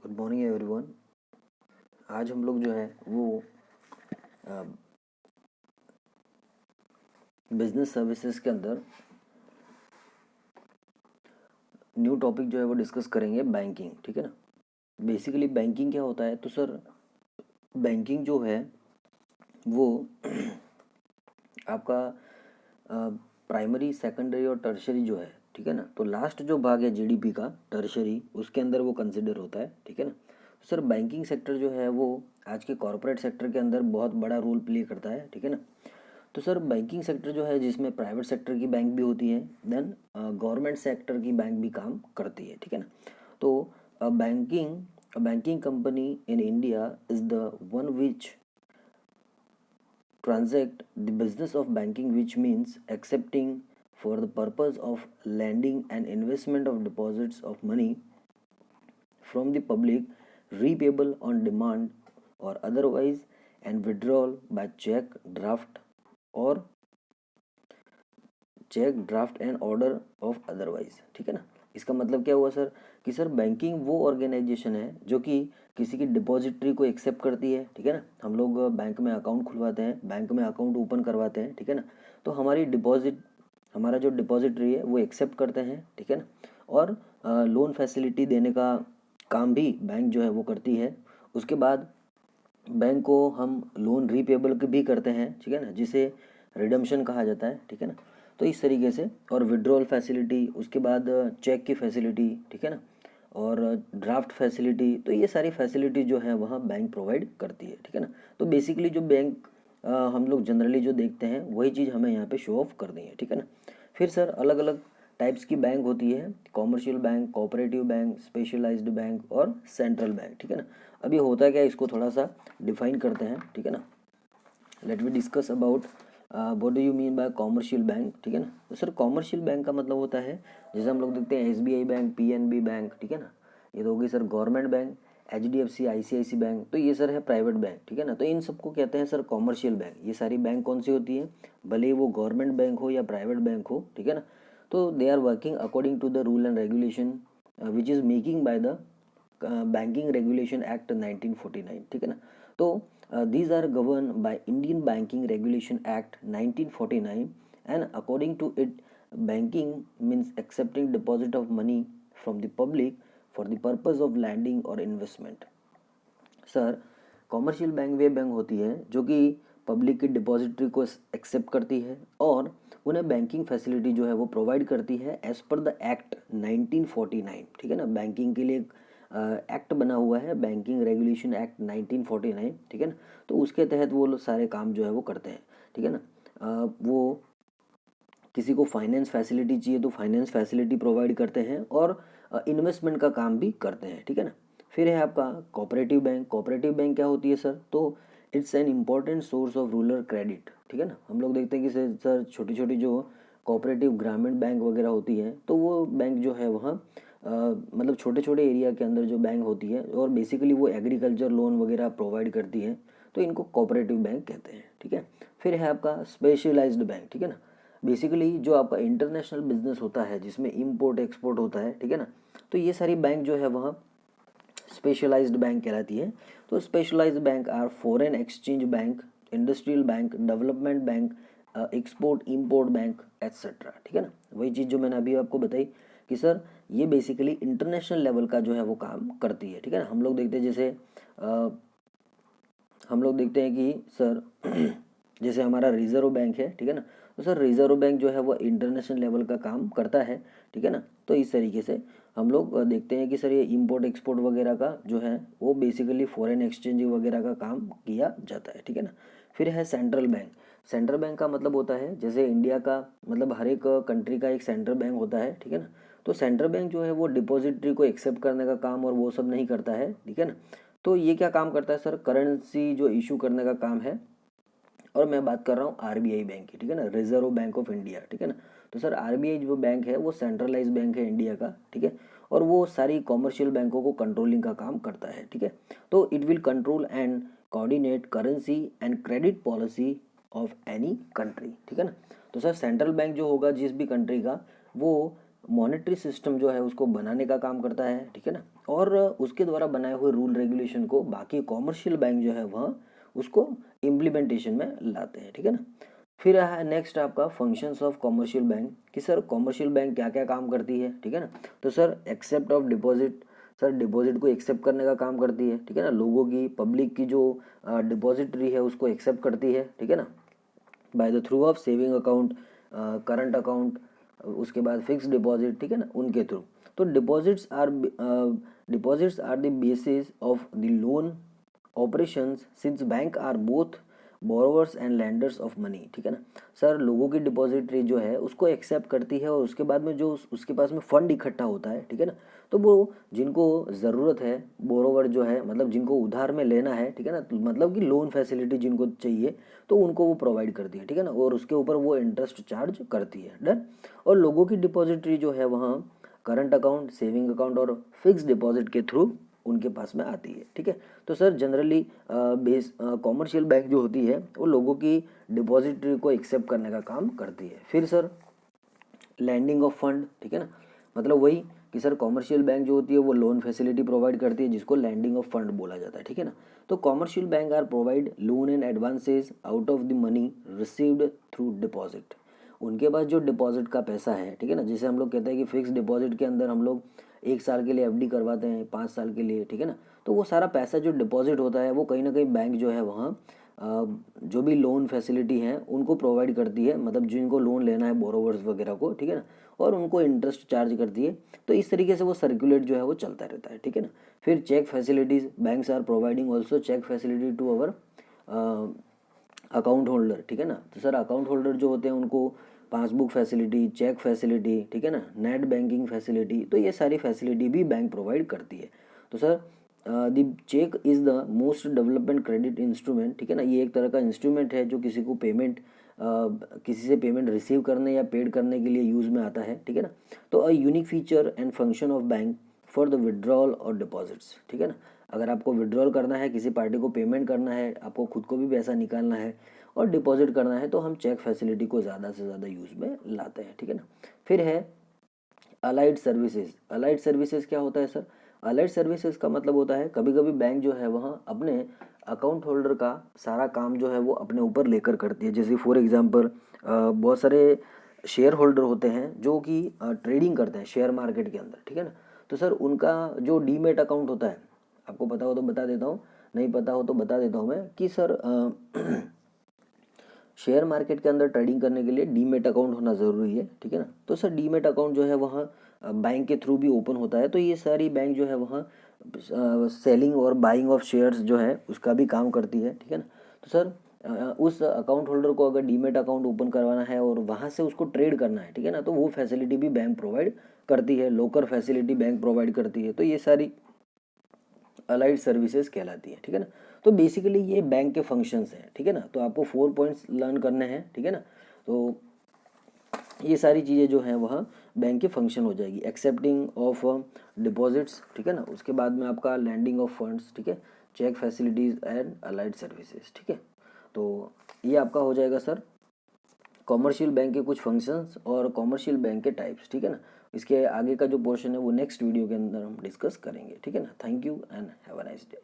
Good morning everyone. आज हम लोग जो है वो बिजनेस सर्विसेज के अंदर न्यू टॉपिक जो है वो डिस्कस करेंगे, बैंकिंग। ठीक है ना। बेसिकली बैंकिंग क्या होता है? तो सर बैंकिंग जो है वो आपका प्राइमरी, सेकेंडरी और टर्शरी जो है, ठीक है ना। तो लास्ट जो भाग है जीडीपी का, टर्शरी, उसके अंदर वो कंसिडर होता है। ठीक है ना। तो सर बैंकिंग सेक्टर जो है वो आज के कॉरपोरेट सेक्टर के अंदर बहुत बड़ा रोल प्ले करता है। ठीक है ना। तो सर बैंकिंग सेक्टर जो है जिसमें प्राइवेट सेक्टर की बैंक भी होती है, देन गवर्नमेंट सेक्टर की बैंक भी काम करती है। ठीक है ना। तो banking company in India is the one which transact the business of banking, which means accepting for the purpose of lending and investment of deposits of money from the public, repayable on demand or otherwise, and withdrawal by cheque draft and order of otherwise. ठीक है ना। इसका मतलब क्या हुआ sir कि sir banking वो organisation है जो कि किसी की डिपॉजिटरी को एक्सेप्ट करती है। ठीक है ना। हम लोग बैंक में अकाउंट खुलवाते हैं, बैंक में अकाउंट ओपन करवाते हैं। ठीक है ना। तो हमारा जो डिपॉजिटरी है वो एक्सेप्ट करते हैं। ठीक है ना। और लोन फैसिलिटी देने का काम भी बैंक जो है वो करती है। उसके बाद बैंक को हम लोन रीपेबल भी करते हैं। ठीक है ना, जिसे रिडम्पशन कहा जाता है। ठीक है ना। तो इस तरीके से, और विड्रॉल फैसिलिटी, उसके बाद चेक की फैसिलिटी, ठीक है ना, और ड्राफ्ट फैसिलिटी, तो ये सारी फैसिलिटी जो है वहाँ बैंक प्रोवाइड करती है। ठीक है ना। तो बेसिकली जो बैंक हम लोग जनरली जो देखते हैं वही चीज़ हमें यहाँ पे शो ऑफ करनी है। ठीक है ना। फिर सर अलग अलग टाइप्स की बैंक होती है, commercial bank, cooperative bank, specialised bank और सेंट्रल बैंक। ठीक है ना। अभी होता क्या है इसको थोड़ा सा डिफाइन करते हैं। ठीक है ना। Let we discuss about what do you mean by commercial bank. ठीक है ना। तो सर कॉमर्शियल बैंक का मतलब होता है, जैसे हम लोग देखते हैं एसबीआई बैंक, पीएनबी बैंक। ठीक है ना। ये तो होगी sir government bank, HDFC, ICIC bank, तो ये सर है प्राइवेट बैंक। ठीक है ना। तो इन सबको कहते हैं सर कॉमर्शियल बैंक। ये सारी बैंक कौन सी होती है, भले ही वो गवर्नमेंट बैंक हो या प्राइवेट बैंक हो। ठीक है ना। तो they are working according to the rule and regulation which is making by the banking regulation act 1949। ठीक है ना। तो these are governed by Indian Banking Regulation Act 1949, and according to it, banking means accepting deposit of money from the public for the purpose of lending or investment. Sir commercial bank way bank होती है जो कि public की depository को accept करती है और उन्हें बैंकिंग फैसिलिटी जो है वो प्रोवाइड करती है एज पर द एक्ट 1949। ठीक है ना। बैंकिंग के लिए एक्ट बना हुआ है, बैंकिंग रेगुलेशन एक्ट 1949। ठीक है ना। तो उसके तहत वो लोग सारे काम जो है वो करते हैं। ठीक है ना। वो किसी को फाइनेंस फैसिलिटी चाहिए तो फाइनेंस फैसिलिटी प्रोवाइड करते हैं और इन्वेस्टमेंट का काम भी करते हैं। ठीक है ना। फिर है आपका कोऑपरेटिव बैंक। कोऑपरेटिव बैंक क्या होती है सर? तो it's an important source of rural credit. ठीक है ना। हम लोग देखते हैं कि सर छोटी छोटी जो कोऑपरेटिव ग्रामीण बैंक वगैरह होती है, तो वो बैंक जो है वहाँ मतलब छोटे छोटे एरिया के अंदर जो बैंक होती है, और बेसिकली वो एग्रीकल्चर लोन वगैरह प्रोवाइड करती है, तो इनको कोऑपरेटिव बैंक कहते हैं। ठीक है। फिर है आपका स्पेशलाइज्ड बैंक। ठीक है ना। बेसिकली जो आपका इंटरनेशनल बिजनेस होता है जिसमें इंपोर्ट एक्सपोर्ट होता है, ठीक है ना, तो ये सारी बैंक जो है वहाँ स्पेशलाइज्ड बैंक कहलाती है। तो specialised bank are foreign exchange bank, industrial bank, development bank, export import bank etcetera. ठीक है ना। वही चीज़ जो मैंने अभी आपको बताई कि सर ये बेसिकली इंटरनेशनल लेवल का जो है वो काम करती है। ठीक है ना। हम लोग देखते हैं जैसे हम लोग देखते हैं कि सर जैसे हमारा रिजर्व बैंक है, ठीक है ना, तो सर रिजर्व बैंक जो है वो इंटरनेशनल लेवल का काम करता है। ठीक है ना। तो इस तरीके से हम लोग देखते हैं कि सर ये इंपोर्ट एक्सपोर्ट वगैरह का जो है वो बेसिकली फॉरेन एक्सचेंज वगैरह का काम किया जाता है। ठीक है ना। फिर है सेंट्रल बैंक। सेंट्रल बैंक का मतलब होता है जैसे इंडिया का, मतलब हर एक कंट्री का एक सेंट्रल बैंक होता है। ठीक है ना। तो सेंट्रल बैंक जो है वो डिपॉजिटरी को एक्सेप्ट करने का काम और वो सब नहीं करता है। ठीक है ना। तो ये क्या काम करता है सर? करेंसी जो इशू करने का काम है। और मैं बात कर रहा हूँ आरबीआई बैंक की। ठीक है ना, रिजर्व बैंक ऑफ इंडिया। ठीक है ना। तो सर आरबीआई जो बैंक है वो सेंट्रलाइज बैंक है इंडिया का। ठीक है। और वो सारी कॉमर्शियल बैंकों को कंट्रोलिंग का काम करता है। ठीक है। तो it will control and coordinate currency and credit policy of any country. ठीक है ना। तो सर सेंट्रल बैंक जो होगा जिस भी कंट्री का, वो मॉनेटरी सिस्टम जो है उसको बनाने का काम करता है। ठीक है ना। और उसके द्वारा बनाए हुए रूल रेगुलेशन को बाकी कॉमर्शियल बैंक जो है वह उसको इम्प्लीमेंटेशन में लाते हैं, ठीक है ना। फिर है नेक्स्ट आपका फंक्शंस ऑफ कॉमर्शियल बैंक, कि सर कॉमर्शियल बैंक क्या क्या काम करती है, ठीक है ना। तो sir except of deposit, sir deposit को एक्सेप्ट करने का काम करती है, ठीक है ना। लोगों की, पब्लिक की जो डिपॉजिटरी है उसको एक्सेप्ट करती है, ठीक है ना, by the through of saving account, current account, उसके बाद फिक्स डिपॉजिट, ठीक है ना, उनके थ्रू। तो deposits are the basis of the loan operations since bank are both borrowers and lenders of money, ठीक है ना। सर लोगों की डिपॉजिटरी जो है उसको एक्सेप्ट करती है और उसके बाद में जो उसके पास में फंड इकट्ठा होता है, ठीक है ना, तो वो जिनको ज़रूरत है, बोरोवर जो है मतलब जिनको उधार में लेना है, ठीक है ना, तो मतलब कि लोन फैसिलिटी जिनको चाहिए तो उनको वो प्रोवाइड करती है, ठीक है ना, और उसके ऊपर वो इंटरेस्ट चार्ज करती है, डन। और लोगों की डिपॉजिटरी जो है वहाँ करंट अकाउंट, सेविंग अकाउंट और फिक्स डिपॉजिट के थ्रू उनके पास में आती है, ठीक है। तो sir generally base commercial bank जो होती है वो लोगों की डिपॉजिटरी को एक्सेप्ट करने का काम करती है। फिर सर लैंडिंग ऑफ फंड, ठीक है ना, मतलब वही कि सर कॉमर्शियल बैंक जो होती है वो लोन फैसिलिटी प्रोवाइड करती है जिसको लैंडिंग ऑफ फंड बोला जाता है, ठीक है ना। तो commercial bank are provide loan and advances out of the money received through deposit. उनके पास जो डिपॉजिट का पैसा है, ठीक है ना, जैसे हम लोग कहते हैं कि फिक्स डिपॉजिट के अंदर हम लोग 1 साल के लिए एफडी करवाते हैं, 5 साल के लिए, ठीक है ना, तो वो सारा पैसा जो डिपॉजिट होता है वो कहीं ना कहीं बैंक जो है वहाँ जो भी लोन फैसिलिटी है उनको प्रोवाइड करती है, मतलब जिनको लोन लेना है बोरोवर्स वगैरह को, ठीक है ना, और उनको इंटरेस्ट चार्ज करती है। तो इस तरीके से वो सर्कुलेट जो है वो चलता रहता है, ठीक है ना। फिर cheque facilities, banks are providing also cheque facility to our account holder, ठीक है ना। तो सर अकाउंट होल्डर जो होते हैं उनको पासबुक फैसिलिटी, चेक फैसिलिटी, ठीक है ना, नेट बैंकिंग फैसिलिटी, तो ये सारी फैसिलिटी भी बैंक प्रोवाइड करती है। तो sir the cheque is the most development credit instrument, ठीक है ना, ये एक तरह का इंस्ट्रूमेंट है जो किसी को पेमेंट किसी से पेमेंट रिसीव करने या पेड करने के लिए यूज़ में आता है, ठीक है ना। तो a unique feature and function of bank for the withdrawal और डिपॉजिट्स, ठीक है ना। अगर आपको विड्रॉल करना है, किसी पार्टी को पेमेंट करना है, आपको खुद को भी पैसा निकालना है और डिपॉजिट करना है, तो हम चेक फैसिलिटी को ज़्यादा से ज़्यादा यूज़ में लाते हैं, ठीक है ना। फिर है अलाइड सर्विसेज। अलाइड सर्विसेज क्या होता है सर? अलाइड सर्विसेज का मतलब होता है कभी कभी बैंक जो है वह अपने अकाउंट होल्डर का सारा काम जो है वो अपने ऊपर लेकर करती है। जैसे फॉर एग्जांपल बहुत सारे शेयर होल्डर होते हैं जो कि ट्रेडिंग करते हैं शेयर मार्केट के अंदर, ठीक है ना। तो सर उनका जो डीमेट अकाउंट होता है, आपको पता हो तो बता देता हूँ, नहीं पता हो तो बता देता हूँ मैं कि सर शेयर मार्केट के अंदर ट्रेडिंग करने के लिए डीमेट अकाउंट होना ज़रूरी है, ठीक है ना। तो सर डीमेट अकाउंट जो है वहाँ बैंक के थ्रू भी ओपन होता है। तो ये सारी बैंक जो है वहाँ सेलिंग और बाइंग ऑफ शेयर्स जो है उसका भी काम करती है, ठीक है ना। तो सर उस अकाउंट होल्डर को अगर डीमेट अकाउंट ओपन करवाना है और वहाँ से उसको ट्रेड करना है, ठीक है ना, तो वो फैसिलिटी भी बैंक प्रोवाइड करती है, लोकर फैसिलिटी बैंक प्रोवाइड करती है। तो ये सारी अलाइड सर्विसेज कहलाती है, ठीक है ना। तो बेसिकली ये बैंक के फंक्शंस हैं, ठीक है ना। तो आपको 4 पॉइंट्स लर्न करने हैं, ठीक है ना। तो ये सारी चीज़ें जो हैं वह बैंक के फंक्शन हो जाएगी। एक्सेप्टिंग ऑफ डिपॉजिट्स, ठीक है ना, उसके बाद में आपका लैंडिंग ऑफ फंड्स, ठीक है, check facilities and allied services, ठीक है। तो ये आपका हो जाएगा सर कॉमर्शियल बैंक के कुछ फंक्शंस और कॉमर्शियल बैंक के टाइप्स, ठीक है ना। इसके आगे का जो पोर्शन है वो नेक्स्ट वीडियो के अंदर हम डिस्कस करेंगे, ठीक है ना। Thank you and have a nice day.